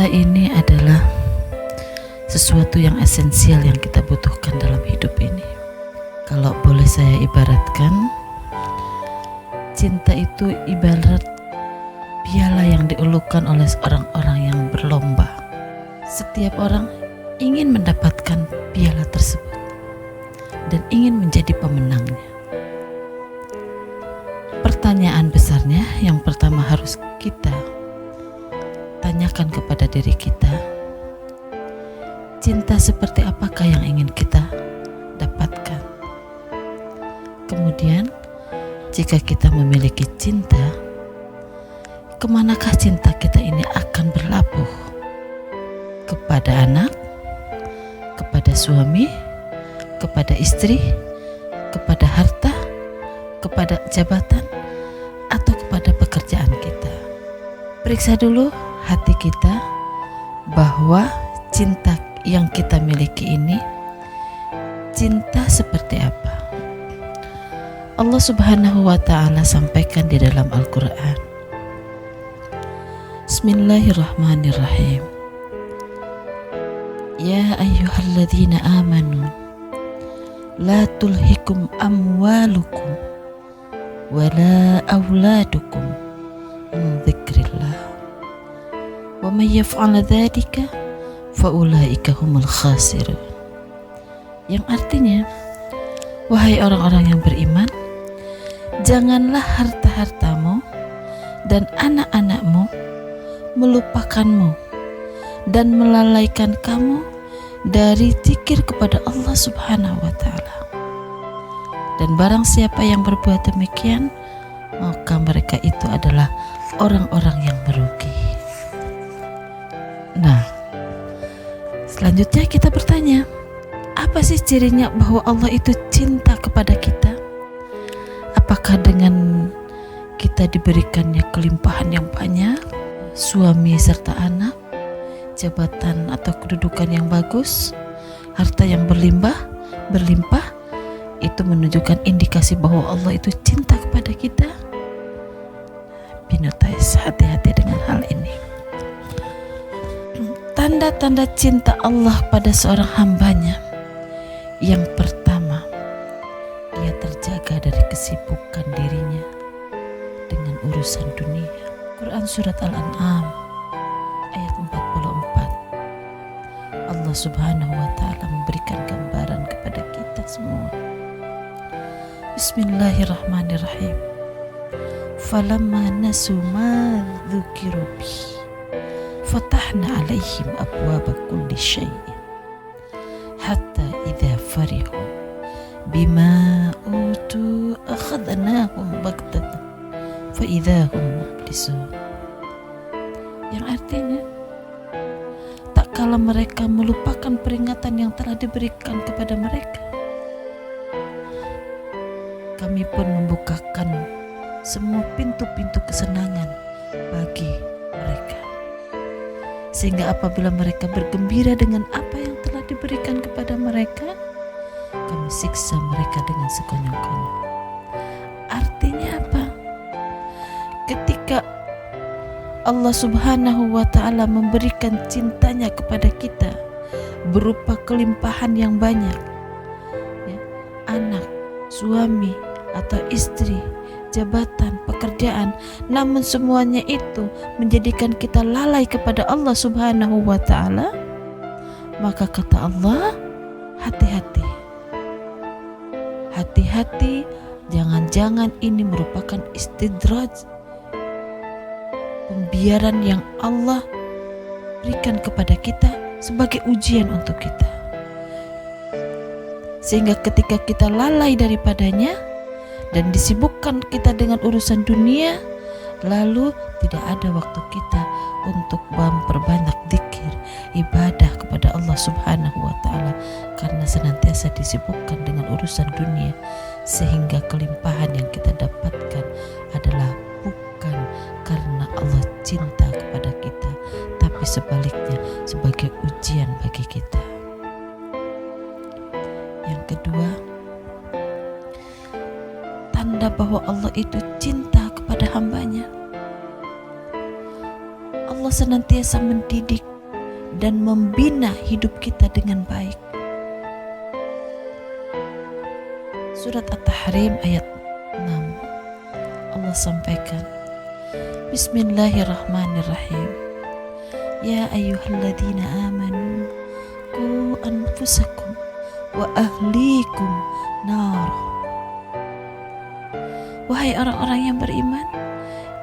Cinta ini adalah sesuatu yang esensial yang kita butuhkan dalam hidup ini. Kalau boleh saya ibaratkan, cinta itu ibarat piala yang dielukkan oleh orang-orang yang berlomba. Setiap orang ingin mendapatkan piala tersebut dan ingin menjadi pemenangnya. Pertanyaan besarnya yang pertama harus kita tanyakan kepada diri kita, cinta seperti apakah yang ingin kita dapatkan? Kemudian, jika kita memiliki cinta, kemanakah cinta kita ini akan berlabuh? Kepada anak, kepada suami, kepada istri, kepada harta, kepada jabatan, atau kepada pekerjaan kita? Periksa dulu hati kita bahwa cinta yang kita miliki ini cinta seperti apa. Allah Subhanahu wa ta'ala sampaikan di dalam Al-Quran. Bismillahirrahmanirrahim. Ya ayyuhalladzina amanu la tulhikum amwalukum wala auladukum an dzikrillah wa may yaf'al dzalika fa ulaika humul khasirun. Yang artinya, wahai orang-orang yang beriman, janganlah harta-hartamu dan anak-anakmu melupakanmu dan melalaikan kamu dari zikir kepada Allah Subhanahu wa ta'ala. Dan barang siapa yang berbuat demikian, maka mereka itu adalah orang-orang yang merugi. Nah, selanjutnya kita bertanya, apa sih cirinya bahwa Allah itu cinta kepada kita? Apakah dengan kita diberikannya kelimpahan yang banyak, suami serta anak, jabatan atau kedudukan yang bagus, harta yang berlimpah, itu menunjukkan indikasi bahwa Allah itu cinta kepada kita? Binotais, hati-hati dengan hal ini. Tanda-tanda cinta Allah pada seorang hambanya. Yang pertama, dia terjaga dari kesibukan dirinya dengan urusan dunia. Quran Surat Al-An'am ayat 44. Allah Subhanahu wa ta'ala memberikan gambaran kepada kita semua. Bismillahirrahmanirrahim. Falamma nasu ma dzukiru bihi fatahna alaihim abwaba kulli syai'in hatta idza farihu bima utu akhadnahum baghtatan fa idza hum mublisun. Yang artinya, tak kala mereka melupakan peringatan yang telah diberikan kepada mereka, kami pun membukakan semua pintu-pintu kesenangan bagi mereka, sehingga apabila mereka bergembira dengan apa yang telah diberikan kepada mereka, kami siksa mereka dengan sekonyong-konyong. Artinya apa? Ketika Allah Subhanahu wa ta'ala memberikan cintanya kepada kita berupa kelimpahan yang banyak, ya, anak, suami atau istri, jabatan, pekerjaan, namun semuanya itu menjadikan kita lalai kepada Allah Subhanahu wa ta'ala, maka kata Allah, hati-hati, hati-hati, jangan-jangan ini merupakan istidraj, pembiaran yang Allah berikan kepada kita sebagai ujian untuk kita, sehingga ketika kita lalai daripadanya dan disibukkan kita dengan urusan dunia, lalu tidak ada waktu kita untuk memperbanyak zikir, ibadah kepada Allah Subhanahu wa ta'ala, karena senantiasa disibukkan dengan urusan dunia, sehingga kelimpahan yang kita dapatkan adalah bukan karena Allah cinta kepada kita, tapi sebaliknya sebagai ujian bagi kita. Yang kedua, tanda bahwa Allah itu cinta kepada hambanya. Allah senantiasa mendidik dan membina hidup kita dengan baik. Surat At-Tahrim ayat 6, Allah sampaikan, Bismillahirrahmanirrahim. Ya ayyuhalladzina amanu qu anfusakum wa ahlikum nar. Wahai orang-orang yang beriman,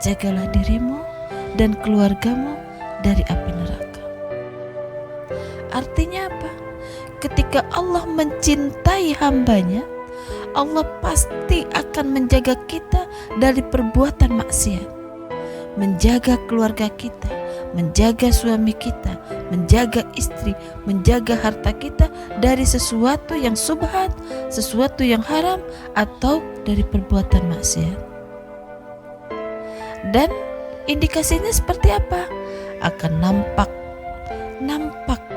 jagalah dirimu dan keluargamu dari api neraka. Artinya apa? Ketika Allah mencintai hambanya, Allah pasti akan menjaga kita dari perbuatan maksiat, menjaga keluarga kita, menjaga suami kita, menjaga istri, menjaga harta kita dari sesuatu yang subhat, sesuatu yang haram, atau dari perbuatan maksiat. Dan indikasinya seperti apa? Akan nampak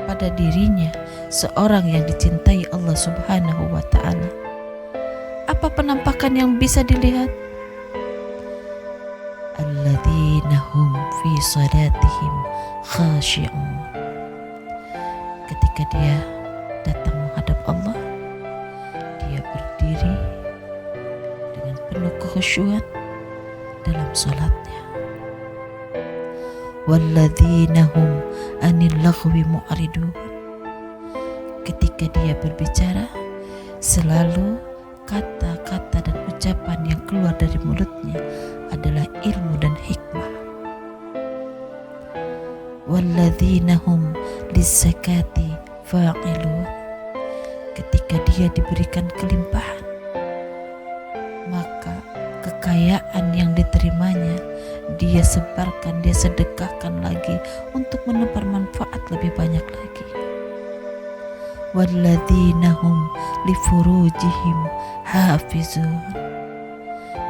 pada dirinya seorang yang dicintai Allah Subhanahu wa ta'ala. Apa penampakan yang bisa dilihat? Alladzina hum fi salatihim khashi'un. Ketika dia datang menghadap Allah, dia berdiri dengan penuh kekhusyuan dalam salatnya. Walladzina hum anil laghwi mu'ridun. Ketika dia berbicara, selalu kata-kata dan ucapan yang keluar dari mulutnya adalah ilmu dan hikmah. Walladzina hum lizzakati fa'ilun. Ketika dia diberikan kelimpahan, maka kekayaan yang diterimanya dia sebarkan, dia sedekahkan lagi untuk menebar manfaat lebih banyak lagi. Walladzina hum li furujihim hafizun.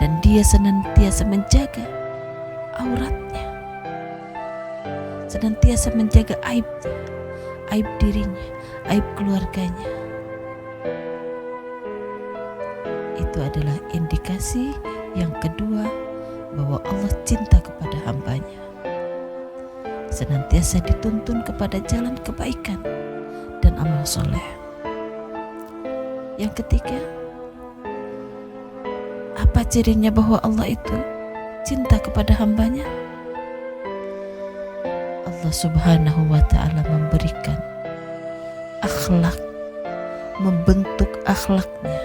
Dan dia senantiasa menjaga auratnya, senantiasa menjaga aibnya, aib dirinya, aib keluarganya. Itu adalah indikasi yang kedua bahwa Allah cinta kepada hambanya, senantiasa dituntun kepada jalan kebaikan dan amal soleh. Yang ketiga, apa cirinya bahwa Allah itu cinta kepada hambanya? Allah Subhanahu wa ta'ala memberikan akhlak, membentuk akhlaknya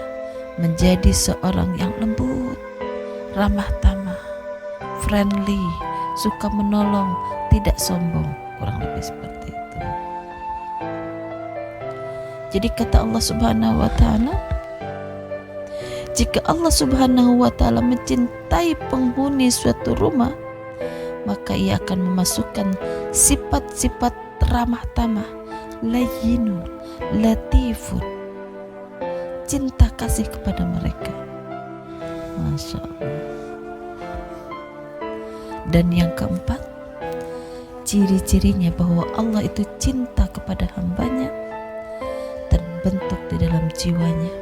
menjadi seorang yang lembut, ramah tamah, friendly, suka menolong, tidak sombong, kurang lebih seperti itu. Jadi kata Allah Subhanahu wa ta'ala, jika Allah Subhanahu wa ta'ala mencintai penghuni suatu rumah, maka ia akan memasukkan sifat-sifat ramah tamah, layyinun, latifun, cinta kasih kepada mereka. Masya Allah. Dan yang keempat, ciri-cirinya bahwa Allah itu cinta kepada hambanya terbentuk di dalam jiwanya,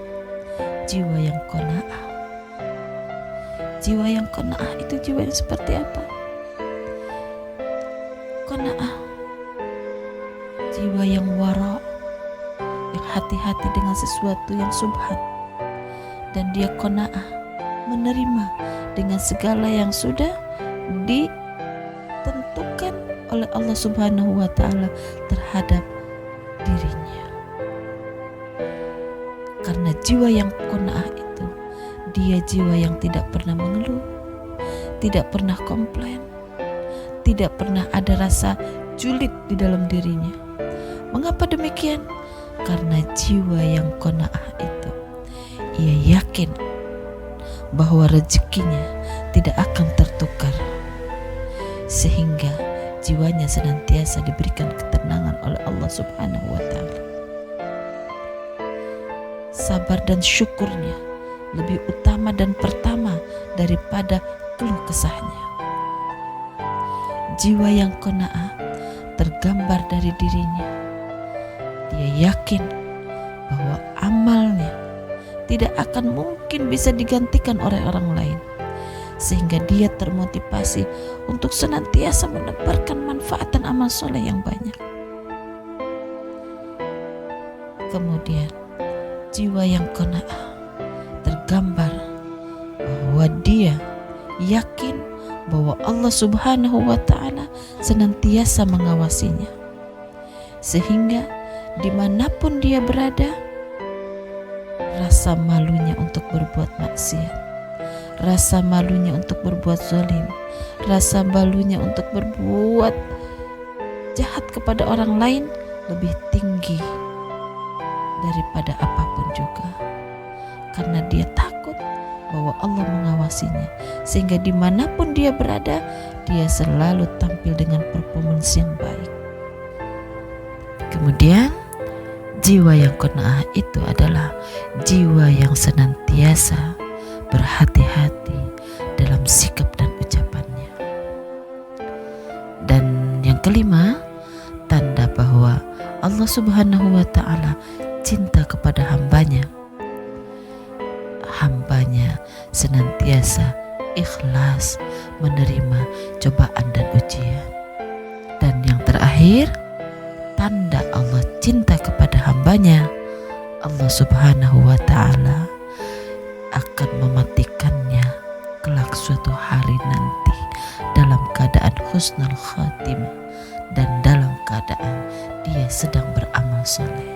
jiwa yang qanaah. Jiwa yang qanaah itu jiwa yang seperti apa? Qanaah, jiwa yang wara, yang hati-hati dengan sesuatu yang subhat, dan dia qanaah, menerima dengan segala yang sudah ditentukan oleh Allah Subhanahu wa ta'ala terhadap dirinya. Karena jiwa yang qanaah itu, dia jiwa yang tidak pernah mengeluh, tidak pernah komplain, tidak pernah ada rasa julid di dalam dirinya. Mengapa demikian? Karena jiwa yang qanaah itu, ia yakin bahwa rezekinya tidak akan tertukar, sehingga jiwanya senantiasa diberikan ketenangan oleh Allah Subhanahu wa ta'ala. Sabar dan syukurnya lebih utama dan pertama daripada keluh kesahnya. Jiwa yang qanaah tergambar dari dirinya. Dia yakin bahwa amalnya tidak akan mungkin bisa digantikan oleh orang lain, sehingga dia termotivasi untuk senantiasa menebarkan manfaat dan amal soleh yang banyak. Kemudian jiwa yang qanaah tergambar bahwa dia yakin bahwa Allah Subhanahu wa ta'ala senantiasa mengawasinya, sehingga dimanapun dia berada, rasa malunya untuk berbuat maksiat, rasa malunya untuk berbuat zalim, rasa malunya untuk berbuat jahat kepada orang lain lebih tinggi daripada apapun juga, karena dia takut bahwa Allah mengawasinya, sehingga dimanapun dia berada, dia selalu tampil dengan performance yang baik. Kemudian jiwa yang qanaah itu adalah jiwa yang senantiasa berhati-hati dalam sikap dan ucapannya. Dan yang kelima, tanda bahwa Allah Subhanahu wa ta'ala cinta kepada hambanya. Hambanya senantiasa ikhlas menerima cobaan dan ujian. Dan yang terakhir, tanda Allah cinta kepada hambanya, Allah Subhanahu wa ta'ala akan mematikannya kelak suatu hari nanti dalam keadaan husnul khatimah dan dalam keadaan dia sedang beramal soleh.